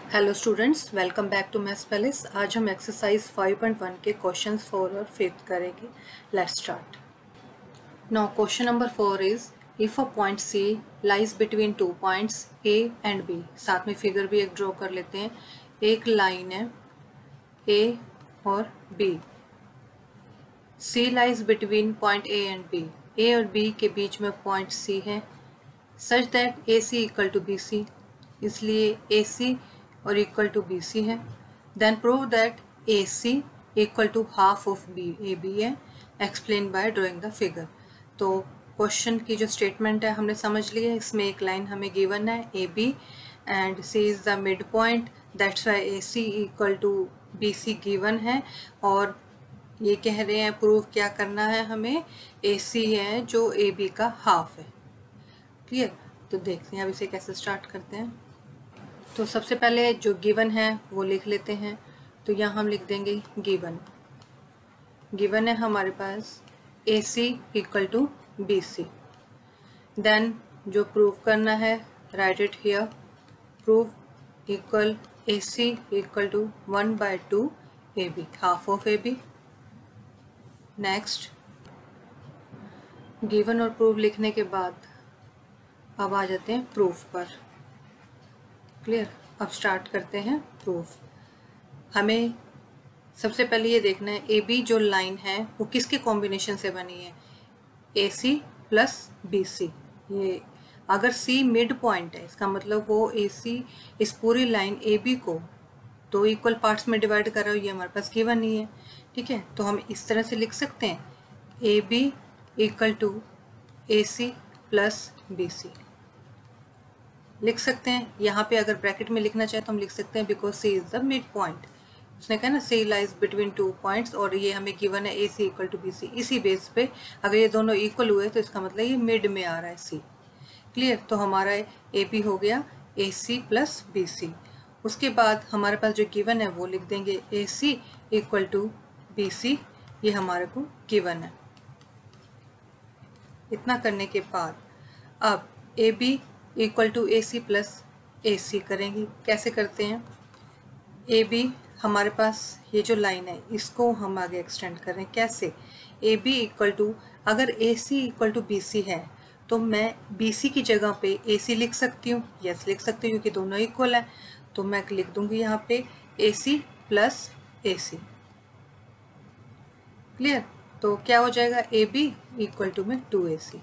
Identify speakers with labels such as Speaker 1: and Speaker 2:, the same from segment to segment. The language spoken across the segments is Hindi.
Speaker 1: Hello students, welcome back to maths palace. आज हम एक्सरसाइज 5.1 के क्वेश्चंस 4 और 5 करेंगे। Let's start. Now question number 4 is if a point C lies between two points A and B. साथ में फिगर भी एक ड्रॉ कर लेते हैं। एक लाइन है ए और B. C lies between point A and B. A और बी के बीच में पॉइंट सी है such that A C equal to B C. इसलिए ए सी और इक्वल टू बी सी है। Then prove that A C equal to half of B A B है। Explain by drawing the figure. तो क्वेश्चन की जो स्टेटमेंट है हमने समझ ली है। इसमें एक लाइन हमें गिवन है A B and C is the mid point, that's why A C equal to B C given है। और ये कह रहे हैं प्रूव क्या करना है हमें, ए सी है जो ए बी का हाफ है। क्लियर। तो देखते हैं अब इसे कैसे स्टार्ट करते हैं। तो सबसे पहले जो गिवन है वो लिख लेते हैं। तो यहाँ हम लिख देंगे गिवन है हमारे पास A C equal to B C. Then जो प्रूव करना है right it here. Prove equal A C equal to 1/2 A B, half of A B. Next given और प्रूव लिखने के बाद अब आ जाते हैं प्रूफ पर। क्लियर। अब स्टार्ट करते हैं प्रूफ। हमें सबसे पहले ये देखना है ए बी जो लाइन है वो किसके कॉम्बिनेशन से बनी है, ए सी प्लस बी सी। ये अगर सी मिड पॉइंट है इसका मतलब वो ए सी इस पूरी लाइन ए बी को दो इक्वल पार्ट्स में डिवाइड कर रहा हो, ये हमारे पास गिवन नहीं है। ठीक है, तो हम इस तरह से लिख सकते हैं A B equal to A C plus B C लिख सकते हैं। यहाँ पे अगर ब्रैकेट में लिखना चाहे तो हम लिख सकते हैं because C is the mid point. उसने कहा ना C lies between two points और ये हमें गिवन है A C equal to B C. इसी बेस पे अगर ये दोनों इक्वल हुए तो इसका मतलब ये मिड में आ रहा है सी। क्लियर। तो हमारा ए बी हो गया ए सी प्लस बी सी। उसके बाद हमारे पास जो गिवन है वो लिख देंगे ए सी इक्वल टू बी सी। ये हमारे को गिवन है। इतना करने के बाद अब A B equal to A C plus A C करेंगे। कैसे करते हैं, ए बी हमारे पास ये जो लाइन है इसको हम आगे एक्सटेंड करें। कैसे, ए बी इक्वल टू अगर ए C equal to B C है तो मैं बी सी की जगह पे ए सी लिख सकती हूँ। यस लिख सकती हूँ क्योंकि दोनों इक्वल है। तो मैं लिख दूंगी यहाँ पे ए C plus A C. Clear. तो क्या हो जाएगा ए बी इक्वल टू में 2ac।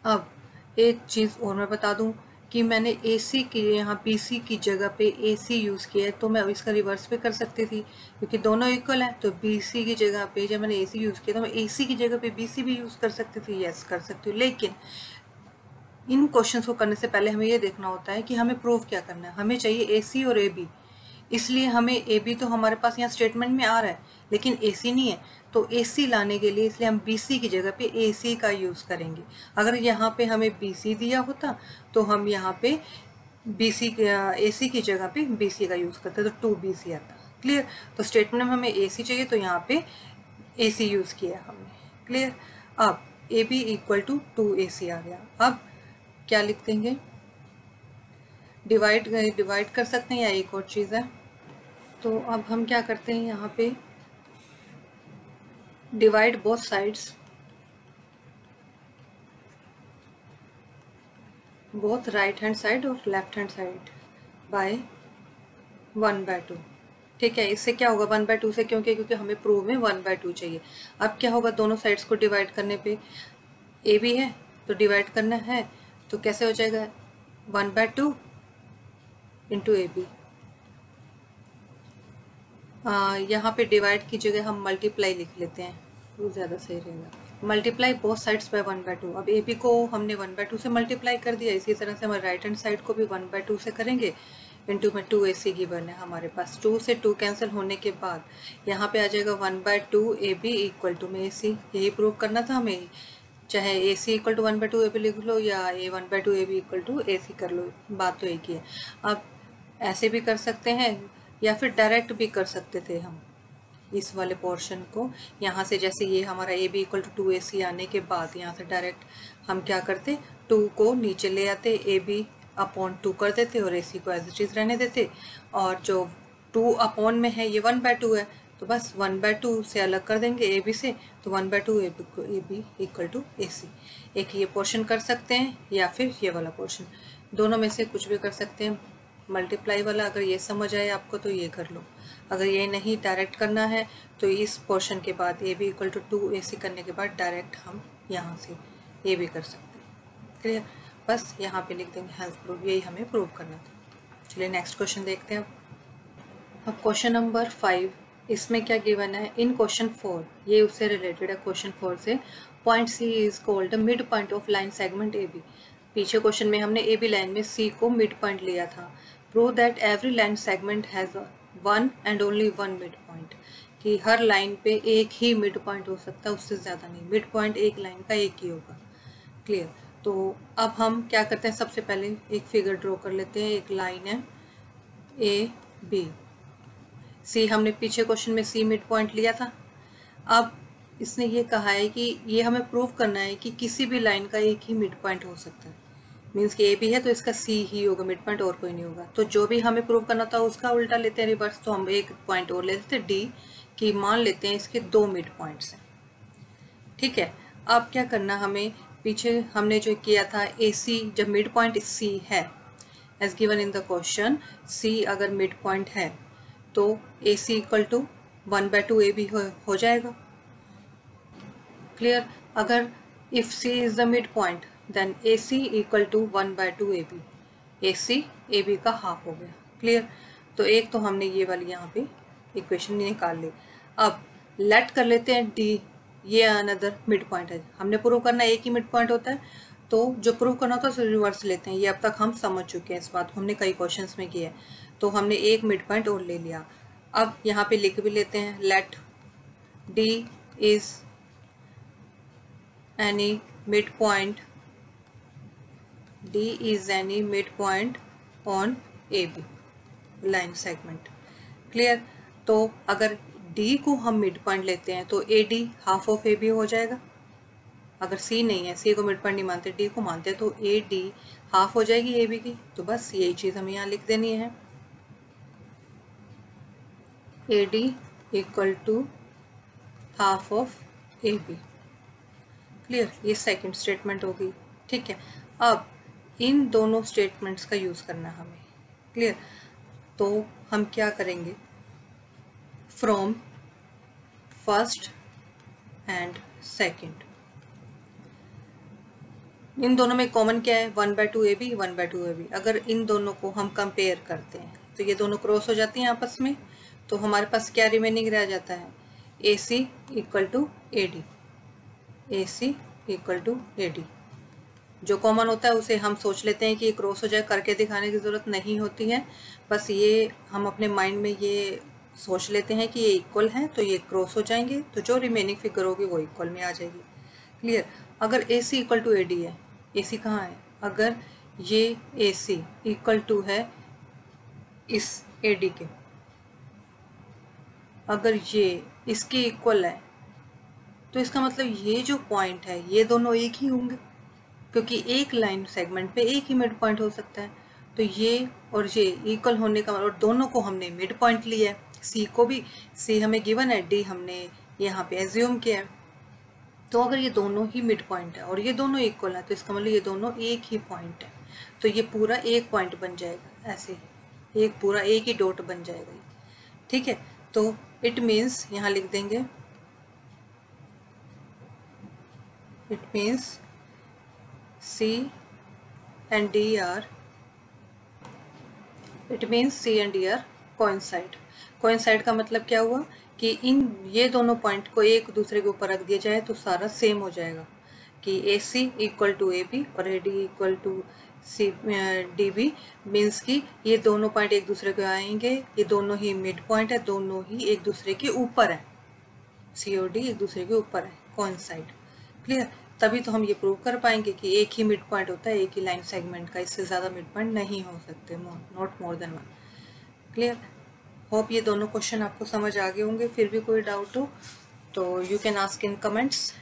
Speaker 1: अब एक चीज़ और मैं बता दूं कि मैंने AC के यहाँ BC की जगह पे AC यूज़ किया है, तो मैं इसका रिवर्स भी कर सकती थी क्योंकि दोनों इक्वल हैं। तो BC की जगह पे जब मैंने AC यूज़ किया तो मैं AC की जगह पे BC भी यूज़ कर सकती थी। यस कर सकती हूँ, लेकिन इन क्वेश्चंस को करने से पहले हमें ये देखना होता है कि हमें प्रूव क्या करना है। हमें चाहिए AC और AB, इसलिए हमें AB तो हमारे पास यहाँ स्टेटमेंट में आ रहा है लेकिन AC नहीं है। तो AC लाने के लिए इसलिए हम BC की जगह पे AC का यूज़ करेंगे। अगर यहाँ पे हमें BC दिया होता तो हम यहाँ पे AC की जगह पे BC का यूज़ करते तो 2BC आता। क्लियर। तो स्टेटमेंट में हमें AC चाहिए तो यहाँ पे AC यूज़ किया हमने। क्लियर। अब AB इक्वल टू 2AC आ गया। अब क्या लिख देंगे, डिवाइड कर सकते हैं या एक और चीज़ है। तो अब हम क्या करते हैं यहाँ पे divide both sides, both right hand side और लेफ्ट हैंड साइड बाय 1/2। ठीक है, इससे क्या होगा 1/2 से, क्योंकि हमें प्रूव में 1/2 चाहिए। अब क्या होगा, दोनों साइड्स को डिवाइड करने पे ए बी है तो डिवाइड करना है तो कैसे हो जाएगा 1/2 इंटू ए बी। यहाँ पे डिवाइड की जगह हम मल्टीप्लाई लिख लेते हैं, वो ज़्यादा सही रहेगा। Multiply both sides by 1/2। अब ए बी को हमने 1/2 से मल्टीप्लाई कर दिया, इसी तरह से हमारे राइट हैंड साइड को भी 1/2 से करेंगे। इंटू में 2AC गिवन है हमारे पास। 2 से 2 कैंसिल होने के बाद यहाँ पे आ जाएगा 1/2 ए बी इक्वल टू में AC। यही प्रूव करना था हमें, चाहे AC equal to 1/2 A B लिख लो या 1/2 A B equal to AC कर लो, बात तो एक ही है। अब ऐसे भी कर सकते हैं या फिर डायरेक्ट भी कर सकते थे हम इस वाले पोर्शन को। यहाँ से जैसे ये हमारा ए बी इक्वल टू 2AC आने के बाद यहाँ से डायरेक्ट हम क्या करते, 2 को नीचे ले आते, ए बी अपॉन 2 कर देते और AC को एज इट इज रहने देते, और जो 2 अपॉन में है ये 1/2 है, तो बस 1/2 से अलग कर देंगे AB से, तो 1/2 AB इक्वल टू AC। एक ये पोर्शन कर सकते हैं या फिर ये वाला पोर्शन, दोनों में से कुछ भी कर सकते हैं। मल्टीप्लाई वाला अगर ये समझ आए आपको तो ये कर लो, अगर ये नहीं डायरेक्ट करना है तो इस पोर्शन के बाद AB इक्वल टू 2AC करने के बाद डायरेक्ट हम यहाँ से ये भी कर सकते हैं। क्लियर, बस यहाँ पे लिख देंगे हेल्थ प्रूफ, यही हमें प्रूव करना था। चलिए नेक्स्ट क्वेश्चन देखते हैं। अब क्वेश्चन नंबर 5, इसमें क्या गिवन है, इन क्वेश्चन 4, ये उससे रिलेटेड है क्वेश्चन 4 से, point C is called mid point of line segment AB। पीछे क्वेश्चन में हमने AB लाइन में C को मिड पॉइंट लिया था। Prove that every line segment has one and only one mid point, कि हर लाइन पे एक ही मिड पॉइंट हो सकता है, उससे ज़्यादा नहीं। मिड पॉइंट एक लाइन का एक ही होगा। क्लियर, तो अब हम क्या करते हैं, सबसे पहले एक फिगर ड्रॉ कर लेते हैं। एक लाइन है AB, C हमने पीछे क्वेश्चन में C मिड पॉइंट लिया था। अब इसने ये कहा है कि ये हमें प्रूव करना है कि किसी भी लाइन का एक ही मिड पॉइंट हो सकता है, मीन्स कि AB है तो इसका C ही होगा मिड पॉइंट, और कोई नहीं होगा। तो जो भी हमें प्रूव करना था उसका उल्टा लेते हैं, रिवर्स। तो हम एक पॉइंट और ले लेते हैं D, कि मान लेते हैं इसके 2 मिड पॉइंट्स हैं। ठीक है, अब क्या करना हमें, पीछे हमने जो किया था AC, जब मिड पॉइंट C है as given in the question, C अगर मिड पॉइंट है तो AC इक्वल टू 1/2 AB हो जाएगा। क्लियर, अगर if C is the mid point then AC equal to 1/2 AB, AC AB का हाफ हो गया। क्लियर, तो एक तो हमने ये वाली यहाँ पे इक्वेशन निकाल ली। अब लेट कर लेते हैं D, ये अनदर मिड पॉइंट है। हमने प्रूव करना एक ही मिड पॉइंट होता है, तो जो प्रूव करना होता है उसे रिवर्स लेते हैं। ये अब तक हम समझ चुके हैं, इस बात को हमने कई क्वेश्चंस में किया है। तो हमने एक मिड पॉइंट और ले लिया। अब यहाँ पे लिख भी लेते हैं, let D is any midpoint, D is any midpoint on AB line segment। Clear, तो अगर D को हम मिड पॉइंट लेते हैं तो AD हाफ ऑफ AB हो जाएगा। अगर C नहीं है, C को मिड पॉइंट नहीं मानते, D को मानते हैं, तो AD हाफ हो जाएगी AB की। तो बस यही चीज़ हमें यहाँ लिख देनी है, AD equal to half of AB। Clear, ये सेकंड स्टेटमेंट होगी। ठीक है, अब इन दोनों स्टेटमेंट्स का यूज़ करना हमें। क्लियर, तो हम क्या करेंगे, फ्रॉम फर्स्ट एंड सेकंड, इन दोनों में कॉमन क्या है, 1/2 AB 1/2 AB। अगर इन दोनों को हम कंपेयर करते हैं तो ये दोनों क्रॉस हो जाती हैं आपस में, तो हमारे पास क्या रिमेनिंग रह जाता है, AC equal to AD, AC equal to AD। जो कॉमन होता है उसे हम सोच लेते हैं कि ये क्रॉस हो जाए, करके दिखाने की ज़रूरत नहीं होती है, बस ये हम अपने माइंड में ये सोच लेते हैं कि ये इक्वल है, तो ये क्रॉस हो जाएंगे, तो जो रिमेनिंग फिगर होगी वो इक्वल में आ जाएगी। क्लियर, अगर AC इक्वल टू AD है, AC कहाँ है, अगर ये AC इक्वल टू है इस AD के, अगर ये इसके इक्वल है तो इसका मतलब ये जो पॉइंट है ये दोनों एक ही होंगे, क्योंकि एक लाइन सेगमेंट पे एक ही मिड पॉइंट हो सकता है। तो ये और ये इक्वल होने का, और दोनों को हमने मिड पॉइंट लिया है, C को भी, C हमें गिवन है, D हमने यहाँ पे एज्यूम किया है। तो अगर ये दोनों ही मिड पॉइंट है और ये दोनों इक्वल है, तो इसका मतलब ये दोनों एक ही पॉइंट है, तो ये पूरा एक पॉइंट बन जाएगा, ऐसे एक पूरा एक ही डॉट बन जाएगा। ठीक है, तो इट मीन्स यहाँ लिख देंगे, it means C and D are coincide। coincide का मतलब क्या हुआ कि इन ये दोनों पॉइंट को एक दूसरे के ऊपर रख दिया जाए तो सारा सेम हो जाएगा, कि AC इक्वल टू AB और AD equal to DB, means कि ये दोनों पॉइंट एक दूसरे के आएंगे, ये दोनों ही मिड पॉइंट है, दोनों ही एक दूसरे के ऊपर है, C और D एक दूसरे के ऊपर है, coincide। क्लियर, तभी तो हम ये प्रूव कर पाएंगे कि एक ही मिड पॉइंट होता है एक ही लाइन सेगमेंट का, इससे ज़्यादा मिड पॉइंट नहीं हो सकते, not more than 1। Clear, hope ये दोनों क्वेश्चन आपको समझ आ गए होंगे। फिर भी कोई डाउट हो तो you can ask in comments.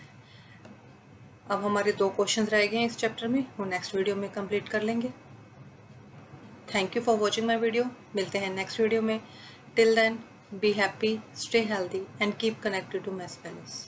Speaker 1: अब हमारे 2 क्वेश्चन रह गए हैं इस चैप्टर में, वो नेक्स्ट वीडियो में कंप्लीट कर लेंगे। Thank you for watching my video. मिलते हैं नेक्स्ट वीडियो में। Till then be happy, stay healthy and keep connected to maths palace.